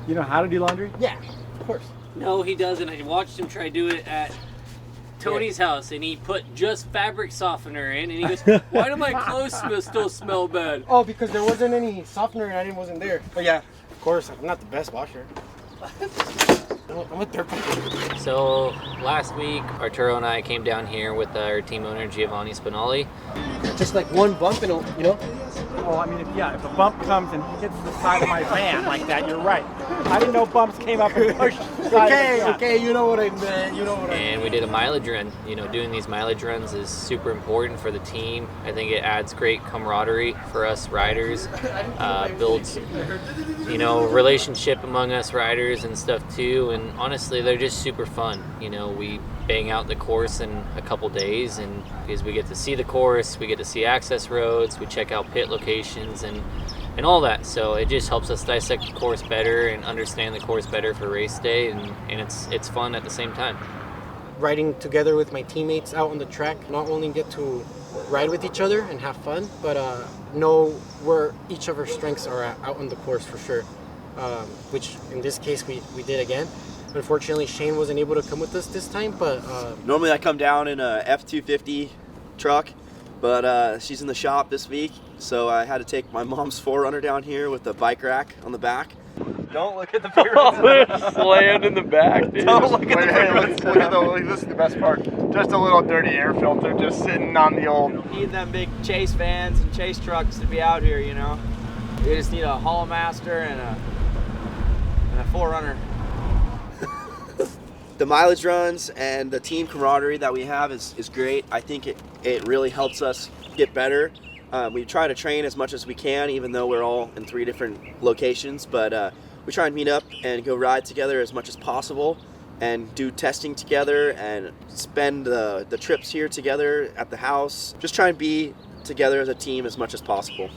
You know how to do laundry? Yeah, of course. No, he doesn't. I watched him try to do it at Tony's house, and he put just fabric softener in, and he goes, "Why do my clothes still smell bad?" Oh, because there wasn't any softener and wasn't there. But yeah, of course, I'm not the best washer. I'm a third party. So last week, Arturo and I came down here with our team owner Giovanni Spinelli. Just like one bump and you know. Well, I mean, if a bump comes and hits the side of my van like that, you're right. I didn't know bumps came up and pushed the side Okay, you know what I meant. And we did a mileage run. You know, doing these mileage runs is super important for the team. I think it adds great camaraderie for us riders, builds, you know, relationship among us riders and stuff too. And honestly, they're just super fun. You know, we bang out the course in a couple days, and because we get to see the course, we get to see access roads, we check out pit locations and all that. So it just helps us dissect the course better and understand the course better for race day, and it's fun at the same time. Riding together with my teammates out on the track, not only get to ride with each other and have fun, but know where each of our strengths are at out on the course for sure. Which in this case we did again. Unfortunately, Shane wasn't able to come with us this time, but normally I come down in a F-250 truck, but she's in the shop this week, so I had to take my mom's 4Runner down here with the bike rack on the back. Don't look at the pyramids. Slammed in the back, dude. Don't look at the pyramids. This is the best part. Just a little dirty air filter just sitting on the old... Need them big chase vans and chase trucks to be out here, you know. You just need a Hall Master and a 4Runner. The mileage runs and the team camaraderie that we have is great. I think it really helps us get better. We try to train as much as we can, even though we're all in 3 different locations, but we try and meet up and go ride together as much as possible and do testing together and spend the trips here together at the house. Just try and be together as a team as much as possible.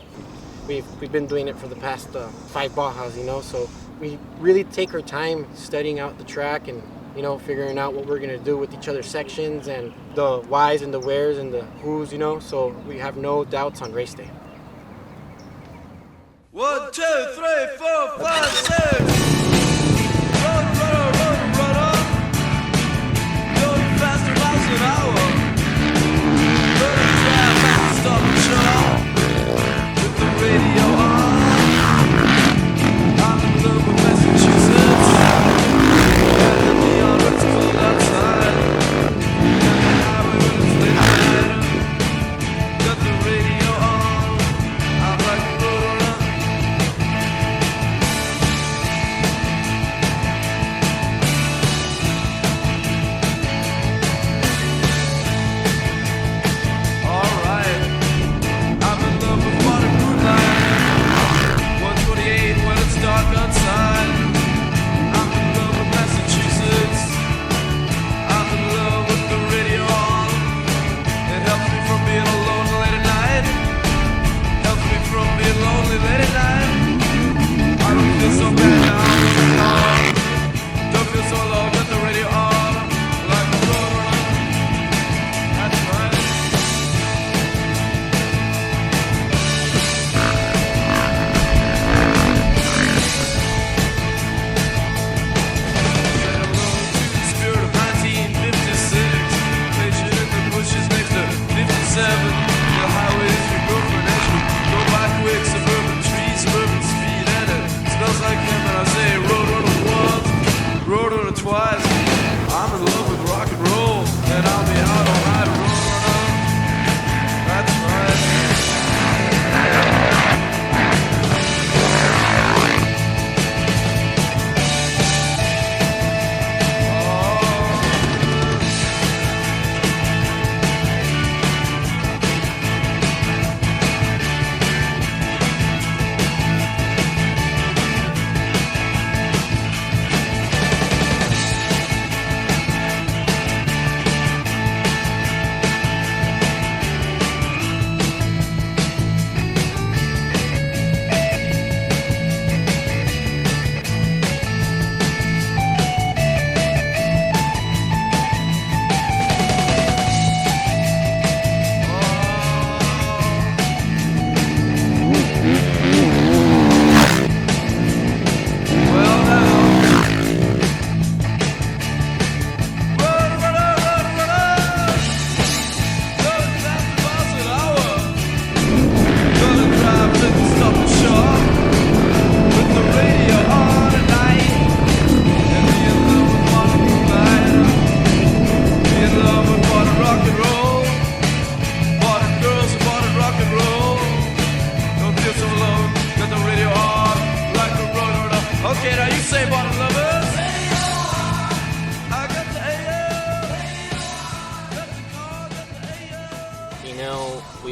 We've been doing it for the past 5 Bajas, you know, so we really take our time studying out the track and, you know, figuring out what we're going to do with each other's sections and the whys and the wheres and the who's, you know, so we have no doubts on race day. 1, 2, 3, 4, 5, 6. Run, going faster miles an hour. Running fast, stop and shut with the radio on. I'm in love with Massachusetts.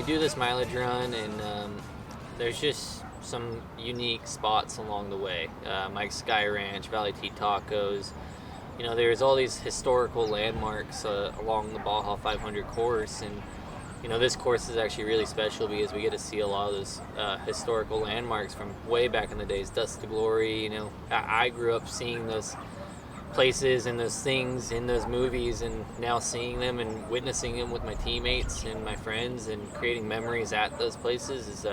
do this mileage run, and there's just some unique spots along the way. Mike's Sky Ranch, Valley Tea Tacos. You know, there's all these historical landmarks along the Baja 500 course, and you know, this course is actually really special because we get to see a lot of those historical landmarks from way back in the days, Dust to Glory. You know, I grew up seeing those places and those things in those movies, and now seeing them and witnessing them with my teammates and my friends and creating memories at those places is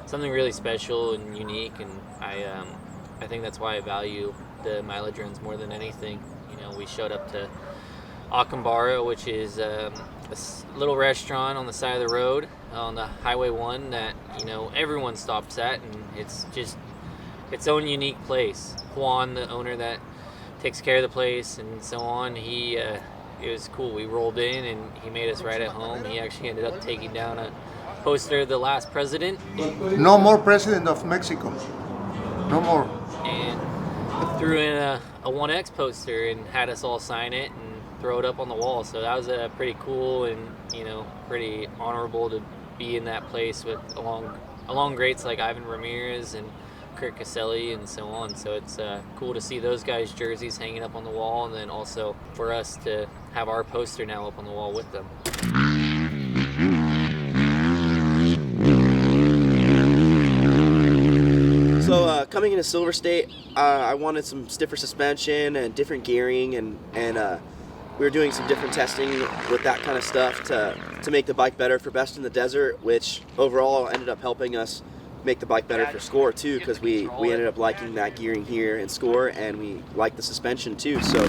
something really special and unique, and I think that's why I value the mileage runs more than anything. You know, we showed up to Acambara, which is a little restaurant on the side of the road on the Highway 1 that, you know, everyone stops at, and it's just its own unique place. Juan, the owner that takes care of the place and so on, it was cool. We rolled in and he made us right at home. He actually ended up taking down a poster of the last president. No more president of Mexico. No more. And threw in a 1X poster and had us all sign it and throw it up on the wall. So that was pretty cool, and you know, pretty honorable to be in that place with along greats like Ivan Ramirez and Kurt Caselli and so on. So it's cool to see those guys' jerseys hanging up on the wall, and then also for us to have our poster now up on the wall with them. So coming into Silver State, I wanted some stiffer suspension and different gearing, and we were doing some different testing with that kind of stuff to make the bike better for Best in the Desert, which overall ended up helping us make the bike better for Score too, because we ended up liking that gearing here in Score, and we like the suspension too. So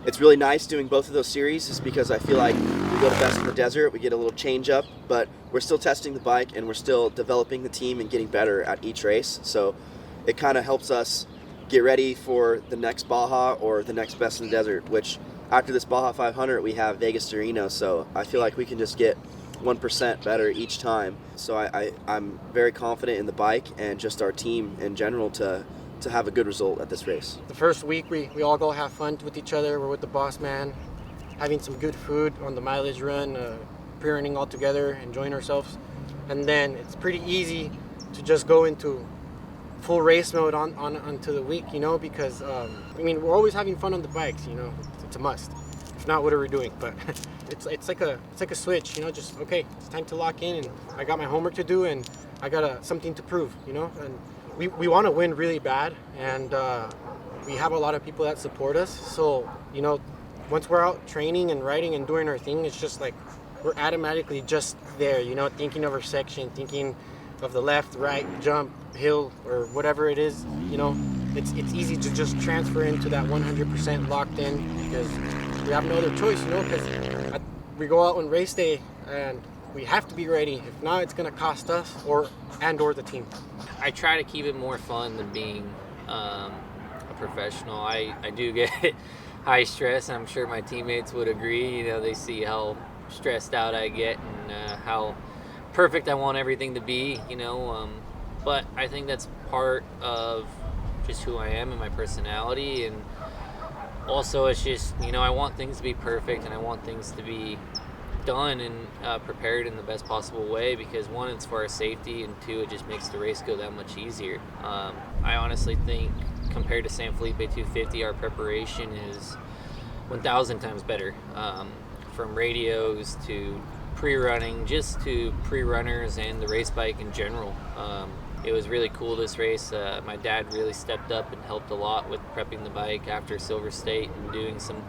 it's really nice doing both of those series, is because I feel like we go to Best in the Desert, we get a little change up, but we're still testing the bike and we're still developing the team and getting better at each race. So it kind of helps us get ready for the next Baja or the next Best in the Desert, which after this Baja 500 we have Vegas to Reno. So I feel like we can just get 1% better each time. So I'm very confident in the bike and just our team in general to have a good result at this race. The first week we all go have fun with each other. We're with the boss man, having some good food on the mileage run, pre-running all together, enjoying ourselves. And then it's pretty easy to just go into full race mode onto the week, you know, because I mean, we're always having fun on the bikes, you know. It's a must. If not, what are we doing? But it's like a switch, you know. Just okay, it's time to lock in, and I got my homework to do, and I got something to prove, you know. And we want to win really bad, and we have a lot of people that support us. So, you know, once we're out training and riding and doing our thing, it's just like we're automatically just there, you know, thinking of our section, thinking of the left, right, jump, hill, or whatever it is, you know. It's easy to just transfer into that 100% locked in, because we have no other choice, you know, because we go out on race day and we have to be ready. If not, it's going to cost us or the team. I try to keep it more fun than being a professional. I do get high stress, and I'm sure my teammates would agree. You know, they see how stressed out I get and how perfect I want everything to be, you know. But I think that's part of just who I am and my personality, and also it's just, you know, I want things to be perfect and I want things to be done and prepared in the best possible way, because one, it's for our safety, and two, it just makes the race go that much easier. I honestly think compared to San Felipe 250, our preparation is 1,000 times better, from radios to pre-running, just to pre-runners and the race bike in general. It was really cool this race. My dad really stepped up and helped a lot with prepping the bike after Silver State and doing some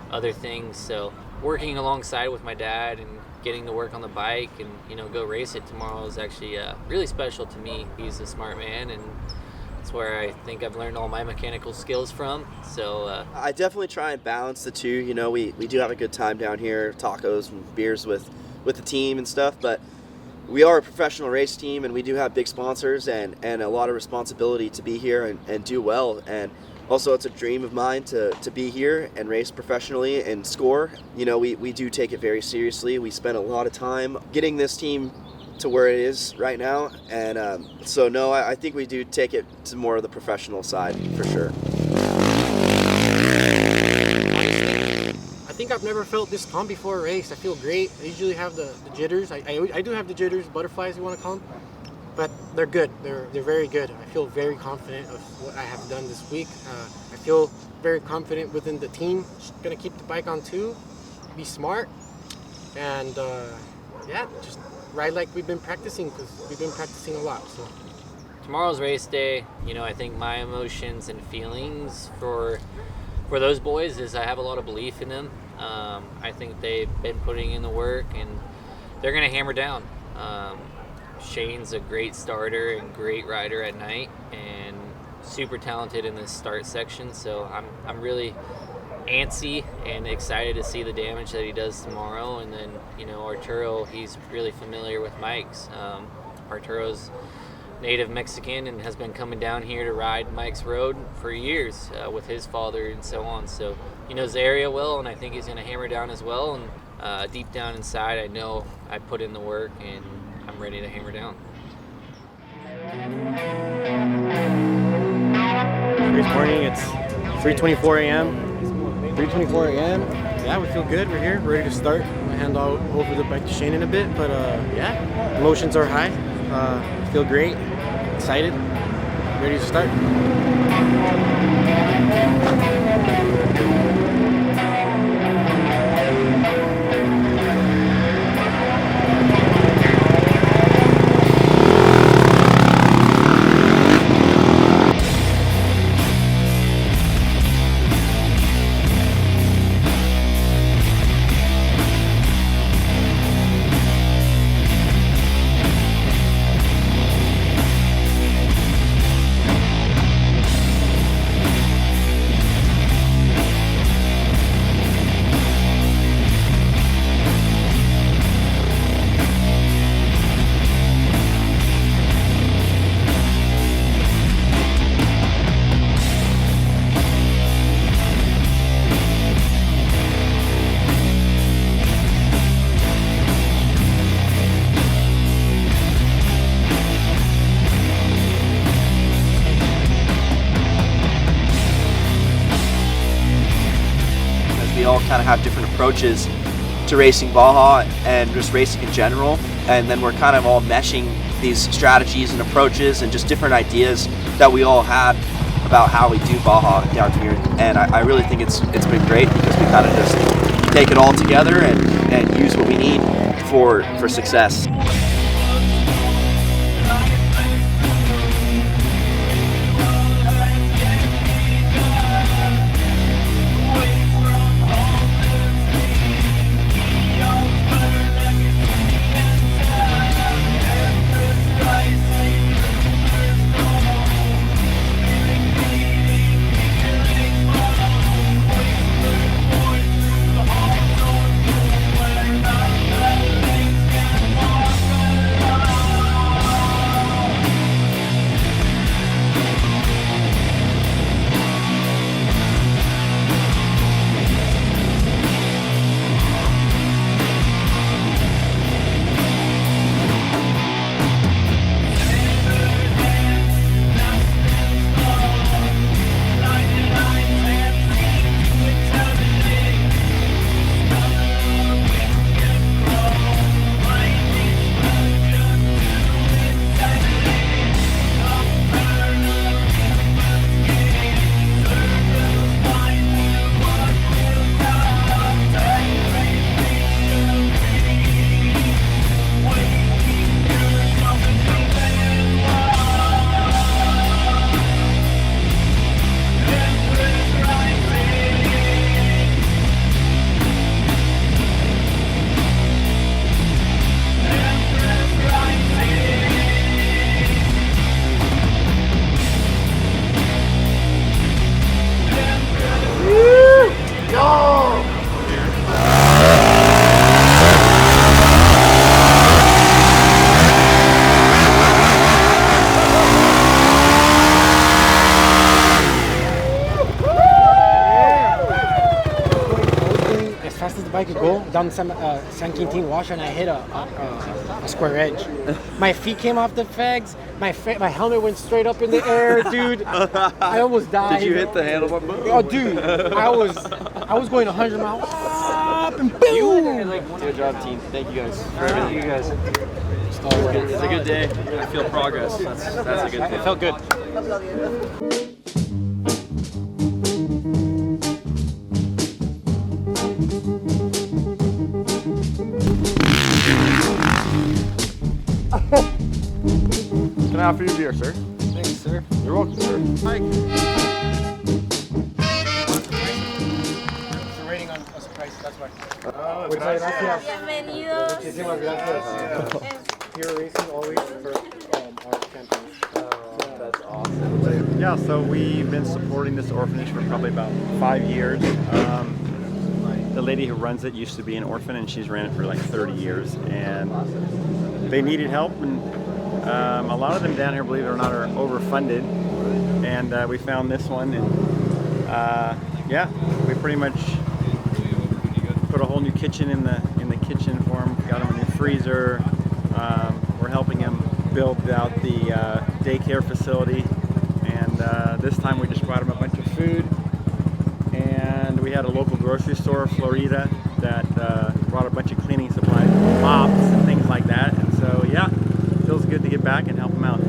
other things. So working alongside with my dad and getting to work on the bike and, you know, go race it tomorrow is actually really special to me. He's a smart man, and that's where I think I've learned all my mechanical skills from. So I definitely try and balance the two. You know, we do have a good time down here, tacos and beers with the team and stuff, but we are a professional race team, and we do have big sponsors and a lot of responsibility to be here and do well. And also, it's a dream of mine to be here and race professionally and Score. You know, we do take it very seriously. We spend a lot of time getting this team to where it is right now. And so, no, I think we do take it to more of the professional side for sure. I think think I've never felt this calm before a race. I feel great. I usually have the jitters. I do have the jitters, butterflies, you want to call them. But they're good. They're very good. I feel very confident of what I have done this week. I feel very confident within the team. Just gonna keep the bike on too, be smart, and yeah, just ride like we've been practicing, because we've been practicing a lot. So Tomorrow's race day, you know, I think my emotions and feelings for those boys is I have a lot of belief in them. I think they've been putting in the work, and they're gonna hammer down. Shane's a great starter and great rider at night, and super talented in this start section. So I'm really antsy and excited to see the damage that he does tomorrow. And then, you know, Arturo, he's really familiar with Mike's. Arturo's native Mexican and has been coming down here to ride Mike's road for years with his father and so on. So he knows the area well, and I think he's going to hammer down as well. And deep down inside, I know I put in the work, and I'm ready to hammer down. This morning, it's 3:24 a.m. 3:24 a.m. Yeah, we feel good. We're here, ready to start. I'm gonna hand over the bike to Shane in a bit, but yeah, emotions are high. Feel great, excited, ready to start. We all kind of have different approaches to racing Baja and just racing in general, and then we're kind of all meshing these strategies and approaches and just different ideas that we all had about how we do Baja down here. And I really think it's been great, because we kind of just take it all together and use what we need for success. I could go down the San Quintin wash, and I hit a square edge. My feet came off the fags. My helmet went straight up in the air, dude. I almost died. Did you hit the handlebar? Oh, dude, I was going 100 miles. up and boom! Good job, team. Thank you guys for everything. You guys. It's a good day. I feel progress. That's a good thing. It felt good. Can I offer you a beer, sir? Thanks, sir. You're welcome, sir. Mike. Rating on us price, that's why. Muchas gracias. Bienvenidos. Muchísimas gracias. Hero Racing always for our campaign. That's awesome. Yeah, so we've been supporting this orphanage for probably about 5 years. The lady who runs it used to be an orphan, and she's ran it for like 30 years. And they needed help, and a lot of them down here, believe it or not, are overfunded. And we found this one, and yeah, we pretty much put a whole new kitchen in the kitchen for him. Got him a new freezer. We're helping him build out the daycare facility, and this time we just brought him a bunch of food. And we had a local grocery store, Florida, that brought a bunch of cleaning supplies, mops and things like that. And so yeah, it feels good to get back and help him out.